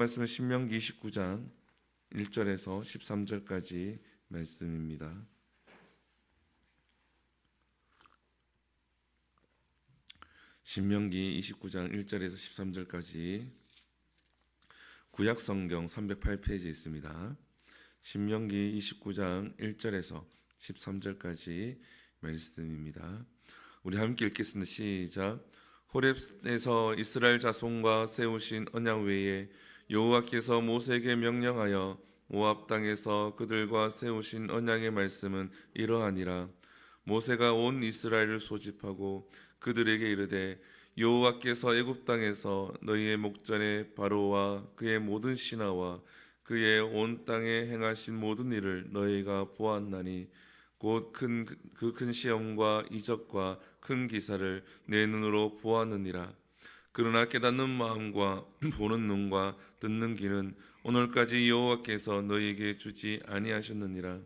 말씀은 신명기 29장 1절에서 13절까지 말씀입니다. 신명기 29장 1절에서 13절까지 구약성경 308페이지에 있습니다. 신명기 29장 1절에서 13절까지 말씀입니다. 우리 함께 읽겠습니다. 시작. 호렙에서 이스라엘 자손과 세우신 언약 외에 여호와께서 모세에게 명령하여 모압 땅에서 그들과 세우신 언약의 말씀은 이러하니라. 모세가 온 이스라엘을 소집하고 그들에게 이르되 여호와께서 애굽 땅에서 너희의 목전에 바로와 그의 모든 신하와 그의 온 땅에 행하신 모든 일을 너희가 보았나니 곧 그 큰 시험과 이적과 큰 기사를 내 눈으로 보았느니라. 그러나 깨닫는 마음과 보는 눈과 듣는 귀는 오늘까지 여호와께서 너희에게 주지 아니하셨느니라.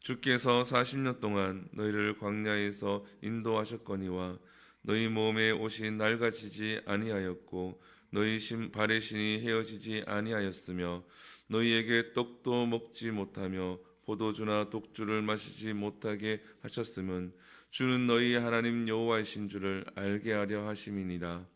주께서 40년 동안 너희를 광야에서 인도하셨거니와 너희 몸에 옷이 낡아지지 아니하였고 너희 발의 신이 헤어지지 아니하였으며 너희에게 떡도 먹지 못하며 포도주나 독주를 마시지 못하게 하셨음은 주는 너희 하나님 여호와이신 줄을 알게 하려 하심이니라.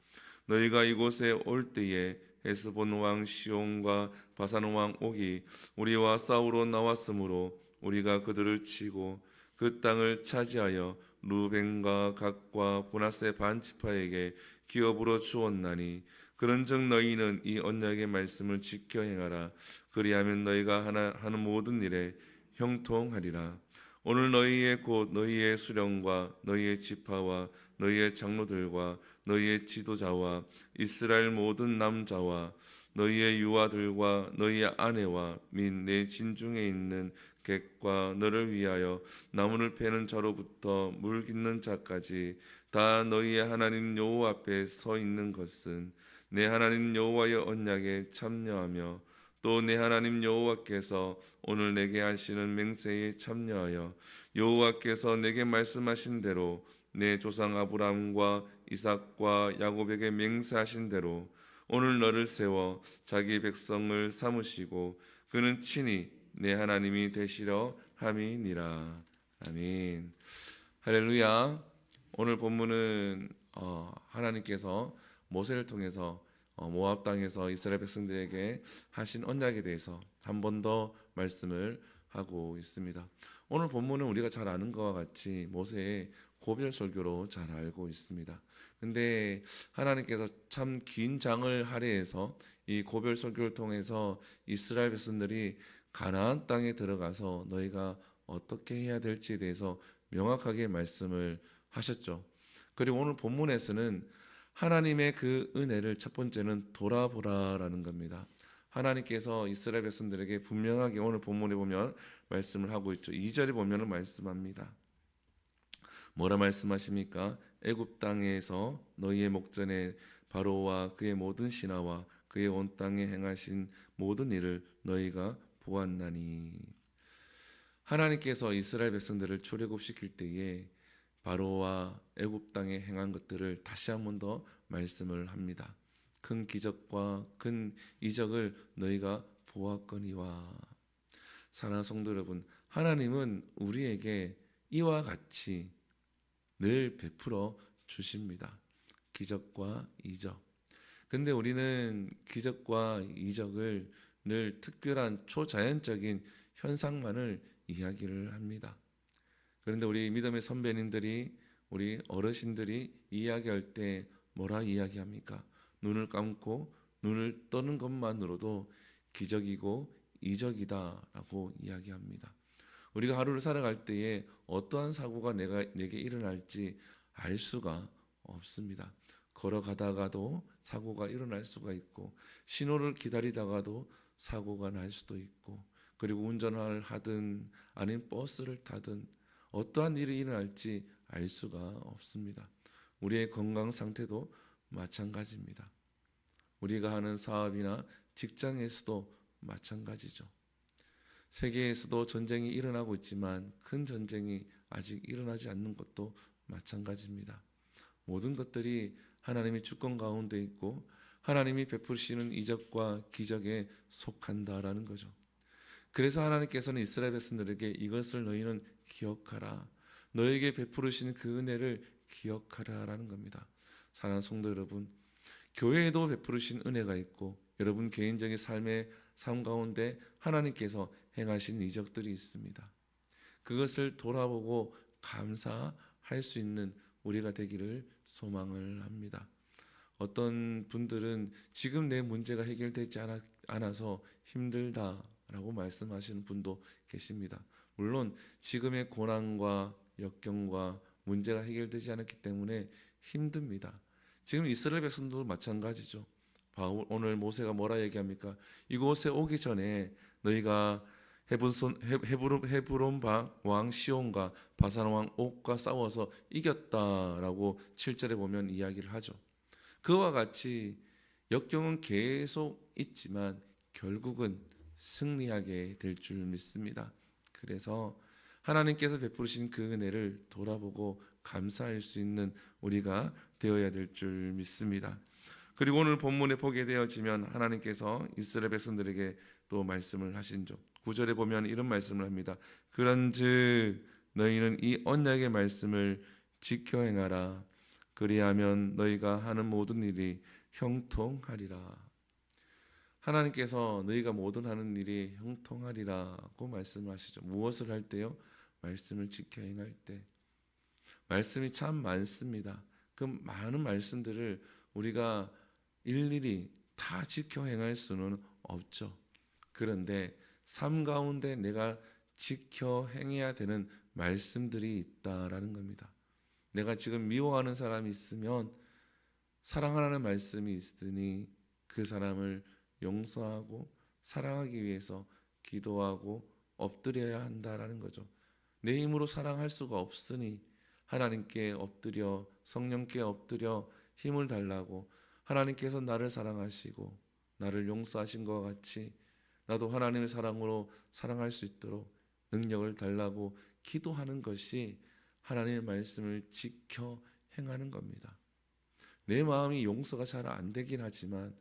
너희가 이곳에 올 때에 헤스본 왕 시온과 바산 왕 옥이 우리와 싸우러 나왔으므로 우리가 그들을 치고 그 땅을 차지하여 루벤과 갓과 므낫세 반 지파에게 기업으로 주었나니 그런즉 너희는 이 언약의 말씀을 지켜 행하라. 그리하면 너희가 하는 모든 일에 형통하리라. 오늘 너희의 곧 너희의 수령과 너희의 지파와 너희의 장로들과 너희의 지도자와 이스라엘 모든 남자와 너희의 유아들과 너희의 아내와 및 내 진중에 있는 객과 너를 위하여 나무를 패는 자로부터 물 깃는 자까지 다 너희의 하나님 여호와 앞에 서 있는 것은 내 하나님 여호와의 언약에 참여하며 또 내 하나님 여호와께서 오늘 내게 하시는 맹세에 참여하여 여호와께서 내게 말씀하신 대로 내 조상 아브라함과 이삭과 야곱에게 맹세하신 대로 오늘 너를 세워 자기 백성을 삼으시고 그는 친히 내 하나님이 되시려 함이니라. 아멘. 할렐루야. 오늘 본문은 하나님께서 모세를 통해서 모압 땅에서 이스라엘 백성들에게 하신 언약에 대해서 한 번 더 말씀을 하고 있습니다. 오늘 본문은 우리가 잘 아는 것과 같이 모세의 고별 설교로 잘 알고 있습니다. 근데 하나님께서 참 긴 장을 할애해서 이 고별 설교를 통해서 이스라엘 백성들이 가나안 땅에 들어가서 너희가 어떻게 해야 될지에 대해서 명확하게 말씀을 하셨죠. 그리고 오늘 본문에서는 하나님의 그 은혜를 첫 번째는 돌아보라라는 겁니다. 하나님께서 이스라엘 백성들에게 분명하게 오늘 본문에 보면 말씀을 하고 있죠. 2절에 보면 말씀합니다. 뭐라 말씀하십니까? 애굽 땅에서 너희의 목전에 바로와 그의 모든 신하와 그의 온 땅에 행하신 모든 일을 너희가 보았나니. 하나님께서 이스라엘 백성들을 출애굽시킬 때에 바로와 애굽 땅에 행한 것들을 다시 한 번 더 말씀을 합니다. 큰 기적과 큰 이적을 너희가 보았거니와. 사랑하는 성도 여러분, 하나님은 우리에게 이와 같이 늘 베풀어 주십니다. 기적과 이적. 근데 우리는 기적과 이적을 늘 특별한 초자연적인 현상만을 이야기를 합니다. 그런데 우리 믿음의 선배님들이 우리 어르신들이 이야기할 때 뭐라 이야기합니까? 눈을 감고 눈을 떠는 것만으로도 기적이고 이적이다라고 이야기합니다. 우리가 하루를 살아갈 때에 어떠한 사고가 내게 일어날지 알 수가 없습니다. 걸어가다가도 사고가 일어날 수가 있고 신호를 기다리다가도 사고가 날 수도 있고 그리고 운전을 하든 아니면 버스를 타든 어떠한 일이 일어날지 알 수가 없습니다. 우리의 건강 상태도 마찬가지입니다. 우리가 하는 사업이나 직장에서도 마찬가지죠. 세계에서도 전쟁이 일어나고 있지만 큰 전쟁이 아직 일어나지 않는 것도 마찬가지입니다. 모든 것들이 하나님의 주권 가운데 있고 하나님이 베푸시는 이적과 기적에 속한다라는 거죠. 그래서 하나님께서는 이스라엘 백성들에게 이것을 너희는 기억하라. 너에게 베푸시는 그 은혜를 기억하라라는 겁니다. 사랑하는 성도 여러분, 교회에도 베푸신 은혜가 있고 여러분 개인적인 삶의 삶 가운데 하나님께서 행하신 이적들이 있습니다. 그것을 돌아보고 감사할 수 있는 우리가 되기를 소망을 합니다. 어떤 분들은 지금 내 문제가 해결되지 않아서 힘들다라고 말씀하시는 분도 계십니다. 물론 지금의 고난과 역경과 문제가 해결되지 않았기 때문에 힘듭니다. 지금 이스라엘 백성도 마찬가지죠. 오늘 모세가 뭐라 얘기합니까? 이곳에 오기 전에 너희가 헤브론 왕 시온과 바산 왕 옥과 싸워서 이겼다라고 7절에 보면 이야기를 하죠. 그와 같이 역경은 계속 있지만 결국은 승리하게 될 줄 믿습니다. 그래서 하나님께서 베푸신 그 은혜를 돌아보고 감사할 수 있는 우리가 되어야 될 줄 믿습니다. 그리고 오늘 본문에 보게 되어지면 하나님께서 이스라엘 백성들에게 또 말씀을 하신 적 9절에 보면 이런 말씀을 합니다. 그런즉 너희는 이 언약의 말씀을 지켜 행하라. 그리하면 너희가 하는 모든 일이 형통하리라. 하나님께서 너희가 모든 하는 일이 형통하리라고 말씀하시죠. 무엇을 할 때요? 말씀을 지켜 행할 때. 말씀이 참 많습니다. 그 많은 말씀들을 우리가 일일이 다 지켜 행할 수는 없죠. 그런데 삶 가운데 내가 지켜 행해야 되는 말씀들이 있다라는 겁니다. 내가 지금 미워하는 사람이 있으면 사랑하라는 말씀이 있으니 그 사람을 용서하고 사랑하기 위해서 기도하고 엎드려야 한다라는 거죠. 내 힘으로 사랑할 수가 없으니 하나님께 엎드려 성령께 엎드려 힘을 달라고 하나님께서 나를 사랑하시고 나를 용서하신 것 같이 나도 하나님의 사랑으로 사랑할 수 있도록 능력을 달라고 기도하는 것이 하나님의 말씀을 지켜 행하는 겁니다. 내 마음이 용서가 잘 안 되긴 하지만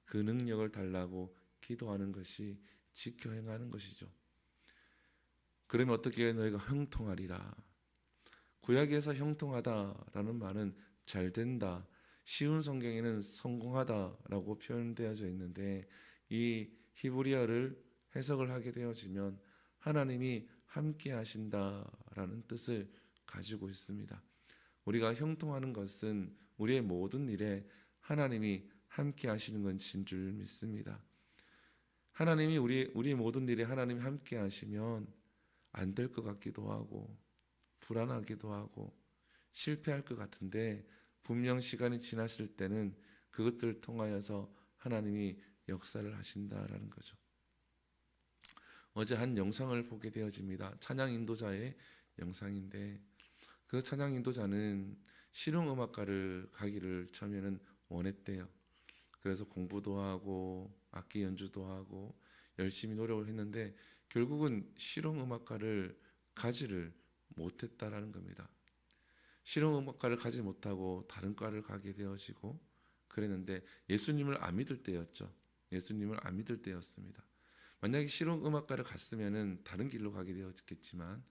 그 능력을 달라고 기도하는 것이 지켜 행하는 것이죠. 그러면 어떻게 너희가 형통하리라. 구약에서 형통하다라는 말은 잘 된다, 쉬운 성경에는 성공하다라고 표현되어져 있는데 이 히브리어를 해석을 하게 되어지면 하나님이 함께 하신다라는 뜻을 가지고 있습니다. 우리가 형통하는 것은 우리의 모든 일에 하나님이 함께 하시는 것인 줄 믿습니다. 하나님이 우리 모든 일에 하나님이 함께 하시면 안 될 것 같기도 하고 불안하기도 하고 실패할 것 같은데 분명 시간이 지났을 때는 그것들을 통하여서 하나님이 역사를 하신다라는 거죠. 어제 한 영상을 보게 되어집니다. 찬양 인도자의 영상인데 그 찬양 인도자는 실용음악과를 가기를 처음에는 원했대요. 그래서 공부도 하고 악기 연주도 하고 열심히 노력을 했는데 결국은 실용음악과를 가지를 못했다라는 겁니다. 실용음악과를 가지 못하고 다른 과를 가게 되어지고 그랬는데 예수님을 안 믿을 때였죠. 예수님을 안 믿을 때였습니다. 만약에 실용음악과를 갔으면은 다른 길로 가게 되었겠지만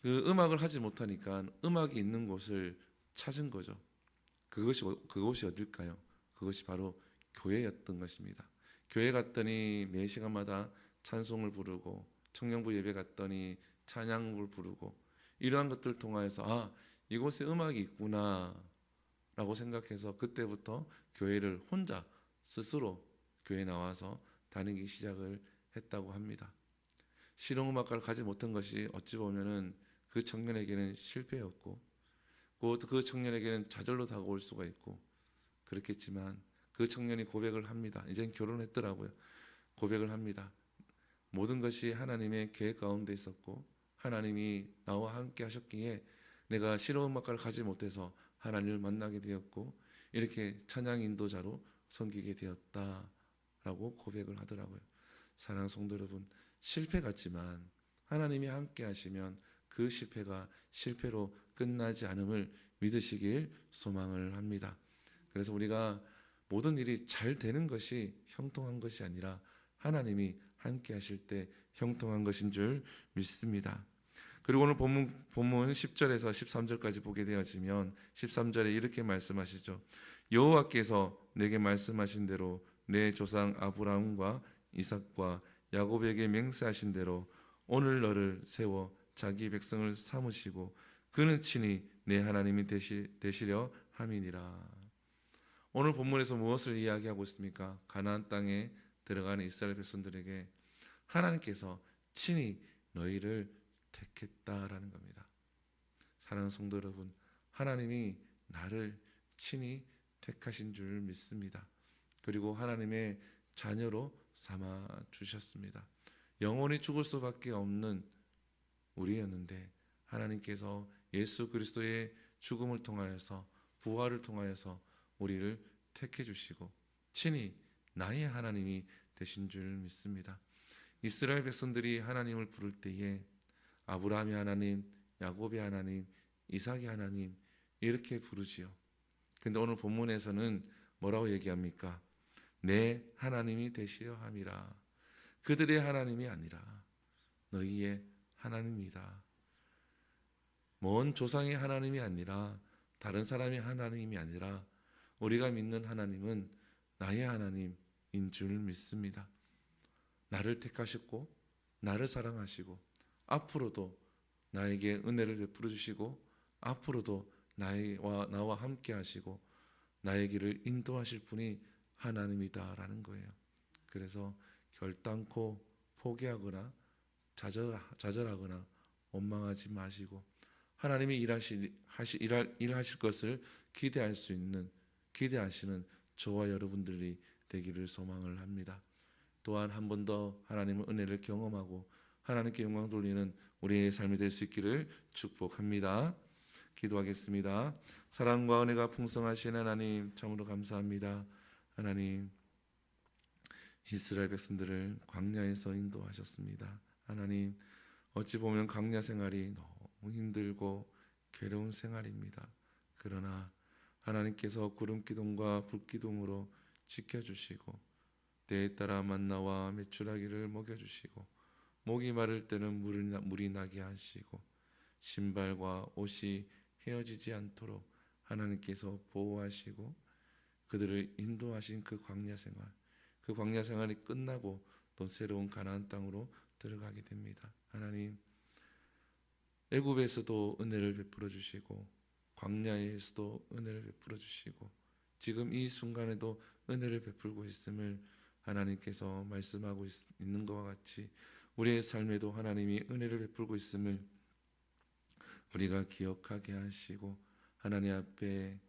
그 음악을 하지 못하니까 음악이 있는 곳을 찾은 거죠. 그곳이 어딜까요? 그것이 바로 교회였던 것입니다. 교회 갔더니 매 시간마다 찬송을 부르고 청년부 예배 갔더니 찬양을 부르고 이러한 것들을 통하여서 이곳에 음악이 있구나 라고 생각해서 그때부터 교회를 혼자 스스로 교회에 나와서 다니기 시작을 했다고 합니다. 실용음악과를 가지 못한 것이 어찌 보면은 그 청년에게는 실패였고 그 청년에게는 좌절로 다가올 수가 있고 그렇겠지만 그 청년이 고백을 합니다. 이젠 결혼했더라고요. 고백을 합니다. 모든 것이 하나님의 계획 가운데 있었고 하나님이 나와 함께 하셨기에 내가 실용음악과를 가지 못해서 하나님을 만나게 되었고 이렇게 찬양 인도자로 섬기게 되었다라고 고백을 하더라고요. 사랑하는 성도 여러분, 실패 같지만 하나님이 함께 하시면 그 실패가 실패로 끝나지 않음을 믿으시길 소망을 합니다. 그래서 우리가 모든 일이 잘 되는 것이 형통한 것이 아니라 하나님이 함께 하실 때 형통한 것인 줄 믿습니다. 그리고 오늘 본문 10절에서 13절까지 보게 되어지면 13절에 이렇게 말씀하시죠. 여호와께서 내게 말씀하신 대로 내 조상 아브라함과 이삭과 야곱에게 맹세하신 대로 오늘 너를 세워 자기 백성을 삼으시고 그는 친히 내 하나님이 되시려 함이니라. 오늘 본문에서 무엇을 이야기하고 있습니까? 가나안 땅에 들어가는 이스라엘 백성들에게 하나님께서 친히 너희를 택했다라는 겁니다. 사랑하는 성도 여러분, 하나님이 나를 친히 택하신 줄 믿습니다. 그리고 하나님의 자녀로 삼아 주셨습니다. 영원히 죽을 수밖에 없는 우리였는데 하나님께서 예수 그리스도의 죽음을 통하여서 부활을 통하여서 우리를 택해 주시고 친히 나의 하나님이 되신 줄 믿습니다. 이스라엘 백성들이 하나님을 부를 때에 아브라함의 하나님, 야곱의 하나님, 이삭의 하나님 이렇게 부르지요. 근데 오늘 본문에서는 뭐라고 얘기합니까? 내 하나님이 되시려 함이라. 그들의 하나님이 아니라 너희의 하나님이다. 먼 조상의 하나님이 아니라 다른 사람의 하나님이 아니라 우리가 믿는 하나님은 나의 하나님인 줄 믿습니다. 나를 택하셨고 나를 사랑하시고 앞으로도 나에게 은혜를 베풀어 주시고 앞으로도 나와 함께 하시고 나의 길을 인도하실 분이 하나님이다라는 거예요. 그래서 결단코 포기하거나 좌절하거나 원망하지 마시고 하나님이 일하실 것을 기대하시는 저와 여러분들이 되기를 소망을 합니다. 또한 한 번 더 하나님의 은혜를 경험하고 하나님께 영광 돌리는 우리의 삶이 될 수 있기를 축복합니다. 기도하겠습니다. 사랑과 은혜가 풍성하신 하나님 참으로 감사합니다. 하나님 이스라엘 백성들을 광야에서 인도하셨습니다. 하나님 어찌 보면 광야 생활이 너무 힘들고 괴로운 생활입니다. 그러나 하나님께서 구름 기둥과 불 기둥으로 지켜주시고 때에 따라 만나와 메추라기를 먹여주시고 목이 마를 때는 물이 나게 하시고 신발과 옷이 헤어지지 않도록 하나님께서 보호하시고 그들을 인도하신 그 광야 생활이 끝나고 또 새로운 가나안 땅으로 들어가게 됩니다. 하나님 애굽에서도 은혜를 베풀어 주시고 광야에서도 은혜를 베풀어 주시고 지금 이 순간에도 은혜를 베풀고 있음을 하나님께서 말씀하고 있는 것과 같이 우리의 삶에도 하나님이 은혜를 베풀고 있음을 우리가 기억하게 하시고 하나님 앞에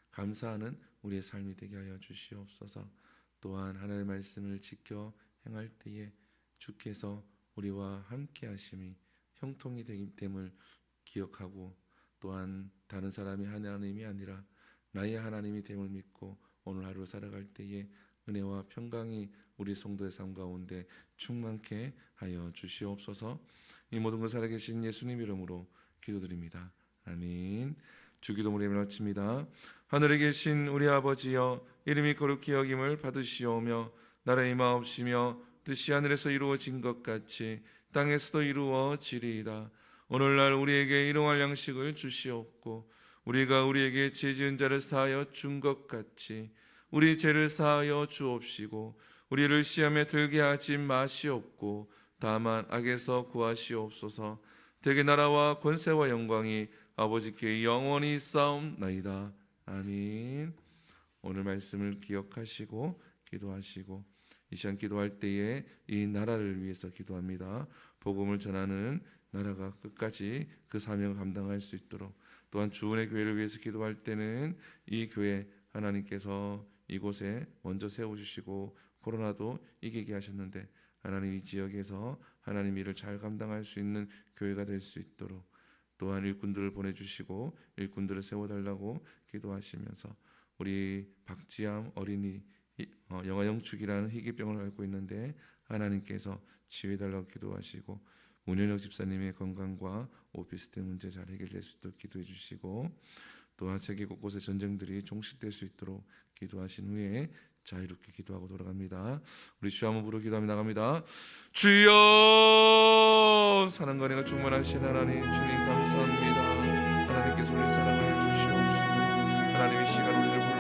감사하는 우리의 삶이 되게 하여 주시옵소서. 또한 하나님의 말씀을 지켜 행할 때에 주께서 우리와 함께 하심이 형통이 됨을 기억하고 또한 다른 사람이 하나님이 아니라 나의 하나님이 됨을 믿고 오늘 하루 살아갈 때에 은혜와 평강이 우리 성도의 삶 가운데 충만케 하여 주시옵소서. 이 모든 것 살아계신 예수님 이름으로 기도드립니다. 아멘. 주기도문을 마칩니다. 하늘에 계신 우리 아버지여 이름이 거룩히 여김을 받으시오며 나라의 마옵시며 뜻이 하늘에서 이루어진 것 같이 땅에서도 이루어지리이다. 오늘날 우리에게 일용할 양식을 주시옵고 우리가 우리에게 죄 지은 자를 사하여 준 것 같이 우리 죄를 사하여 주옵시고 우리를 시험에 들게 하지 마시옵고 다만 악에서 구하시옵소서. 대개 나라와 권세와 영광이 아버지께 영원히 있사옵나이다. 아멘. 오늘 말씀을 기억하시고 기도하시고 이 시간 기도할 때에 이 나라를 위해서 기도합니다. 복음을 전하는 나라가 끝까지 그 사명을 감당할 수 있도록 또한 주은의 교회를 위해서 기도할 때는 이 교회 하나님께서 이곳에 먼저 세워주시고 코로나도 이기게 하셨는데 하나님 이 지역에서 하나님 일을 잘 감당할 수 있는 교회가 될 수 있도록 또한 일꾼들을 보내주시고 일꾼들을 세워달라고 기도하시면서 우리 박지암 어린이 영아영축이라는 희귀병을 앓고 있는데 하나님께서 치유해달라고 기도하시고 문현혁 집사님의 건강과 오피스텔 문제 잘 해결될 수 있도록 기도해 주시고 또한 세계 곳곳의 전쟁들이 종식될 수 있도록 기도하신 후에 자유롭게 기도하고 돌아갑니다. 우리 주 한번 부르고 기도하며 나갑니다. 주여, 사랑과 은혜가 충만하신 하나님, 주님 감사합니다. 하나님께서 우리 사랑하여 주시옵시고 하나님 이 시간 우리를